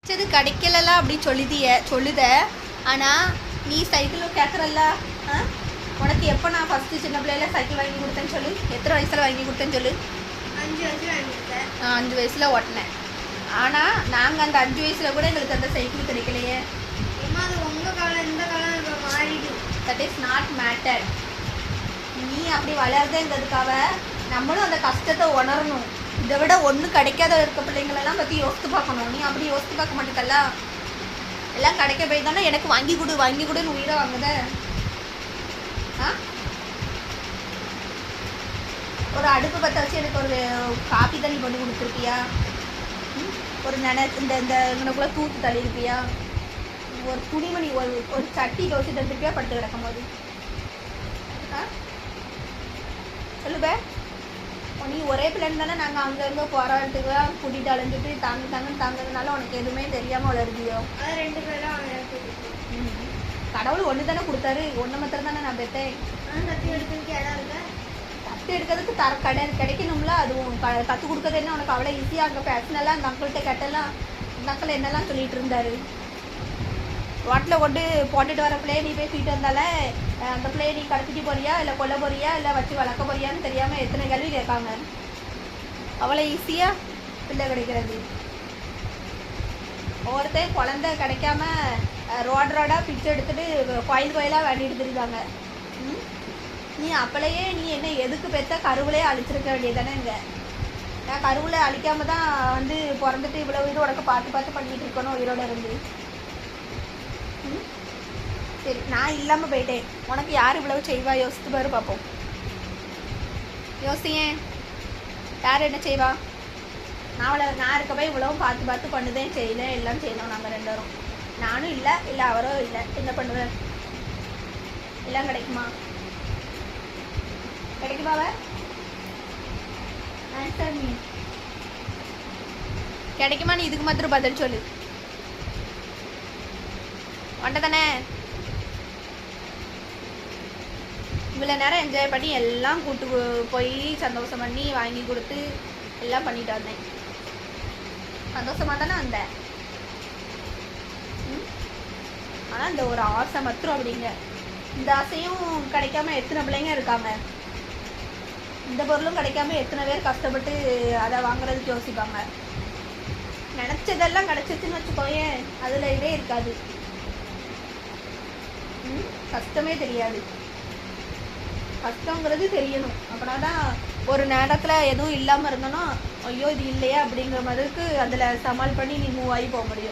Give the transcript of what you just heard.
சரி கிடைக்கலலாம் அப்படி சொல்லுத. ஆனால் நீ சைக்கிள் கேட்குறல்ல, உனக்கு எப்போ நான் ஃபஸ்ட்டு சின்ன பிள்ளையில சைக்கிள் வாங்கி கொடுத்தேன்னு சொல்லு. எத்தனை வயசில் வாங்கி கொடுத்தேன்னு சொல்லு. 5 வயசில் வாங்கி கொடுத்தேன். 5 வயசில் ஓட்டினேன். ஆனால் நாங்கள் அந்த 5 வயசில் கூட எங்களுக்கு அந்த சைக்கிள் கிடைக்கலையே. அது உங்கள் காலம், இந்த காலம் இப்போ மாறிடு. That is not matter. நீ அப்படி வளருதுங்கிறதுக்காக நம்மளும் அந்த கஷ்டத்தை உணரணும். இதை விட ஒன்றும் கிடைக்காத இருக்க பிள்ளைங்களெல்லாம் பற்றி யோசித்து பார்க்கணும். நீ அப்படி யோசித்து பார்க்க மாட்டேக்கல்ல. எல்லாம் கிடைக்க போய் தானே எனக்கு வாங்கி கொடுன்னு உயிரை வாங்குத. ஒரு அடுப்பு பற்ற வச்சு எனக்கு ஒரு காப்பி தண்ணி பண்ணி கொடுத்துருப்பியா? ஒரு இந்த இங்கனக்குள்ளே தூத்து தள்ளியிருப்பியா? ஒரு துணிமணி ஒரு சட்டி தோசி தந்துருப்பியா படுத்து கிடக்கும் போது? சொல்லுவே. நீ ஒரே பிள்ளைன்னு தானே நாங்கள் அங்கங்கே போராட்டத்துக்குலாம் கூட்டிகிட்டு அலைஞ்சிட்டு தாங்கிறதுனால உனக்கு எதுவுமே தெரியாமல் வளருதியோ? 2 பேரும் கடவுள் ஒன்று தானே கொடுத்தாரு, ஒன்று மாத்திரம் தானே நான் பெற்றேன். தட்டி எடுக்கிறதுக்கு இடம் இருக்கா? தட்டு எடுக்கிறதுக்கு கிடைக்கணும்ல. அதுவும் கற்றுக் கொடுக்குறது என்ன உனக்கு அவ்வளோ ஈஸியாக? அங்கே பேசினெல்லாம் அந்த அங்கிள்கிட்ட கேட்டெல்லாம் இந்த அங்கிள் என்னெல்லாம் சொல்லிகிட்டு இருந்தாரு. வாட்டில் கொண்டு போட்டுட்டு வர பிள்ளைய நீ போய் தூக்கிட்டு வந்தாலே அந்த பிள்ளைய நீ கடத்திட்டு போறியா, இல்லை கொல்ல போறியா, இல்லை வச்சு வளர்க்க போறியான்னு தெரியாமல் எத்தனை கேள்வி கேட்காங்க. அவ்வளோ ஈஸியாக பிள்ளை கிடைக்கிறது. ஒவ்வொருத்தையும் குழந்தை கிடைக்காம ரோடாக பிச்சு எடுத்துட்டு கோயிலாக வேண்டிட்டு தெரியுதாங்க. நீ அப்பளையே நீ என்ன எதுக்கு பெற்ற கருவிலே அழிச்சிருக்க வேண்டியதானே? இங்கே நான் கருவிலே அழிக்காம தான் வந்து பிறந்துட்டு இவ்வளோ உயிர் உனக்கு பார்த்து பண்ணிகிட்டு இருக்கணும் உயிரோடு இருந்து. சரி, நான் இல்லாமல் போயிட்டேன், உனக்கு யார் இவ்வளவு செய்வா? யோசித்து பாரு பார்ப்போம். யோசியேன், யார் என்ன செய்வா? நான் இருக்க போய் இவ்வளவும் பார்த்து பண்ணுதேன் செய்யல, எல்லாம் செய்யணும் நாங்கள் 2 பேரும். நானும் இல்லை அவரோ இல்லை, என்ன பண்ணுவேன்? எல்லாம் கிடைக்குமா? கிடைக்குமாவ? Answer me. கிடைக்குமா? நீ இதுக்கு மாத்திரம் பதில் சொல்லு. ஒன்றை தானே இவ்வளோ நேரம் என்ஜாய் பண்ணி எல்லாம் கூட்டு போய் சந்தோஷம் பண்ணி வாங்கி கொடுத்து எல்லாம் பண்ணிட்டு வந்தேன். சந்தோஷமாக தானே வந்தேன். ஆனால் இந்த ஒரு ஆசை மாத்திரம் அப்படிங்க. இந்த ஆசையும் கிடைக்காம எத்தனை பிள்ளைங்க இருக்காங்க. இந்த பொருளும் கிடைக்காம எத்தனை பேர் கஷ்டப்பட்டு அதை வாங்குறதுக்கு யோசிப்பாங்க. நினச்சதெல்லாம் கிடச்சிச்சுன்னு வச்சுக்கோயேன், அதில் இதே இருக்காது. கஷ்டமே தெரியாது. கஷ்டங்கிறது தெரியணும். அப்படின்னா தான் ஒரு நேரத்தில் எதுவும் இல்லாமல் இருந்தோன்னா ஐயோ இது இல்லையா அப்படிங்கிற மாதிரிக்கு அதில் சமாள் பண்ணி நீ மூவ் ஆகி போக முடியும்.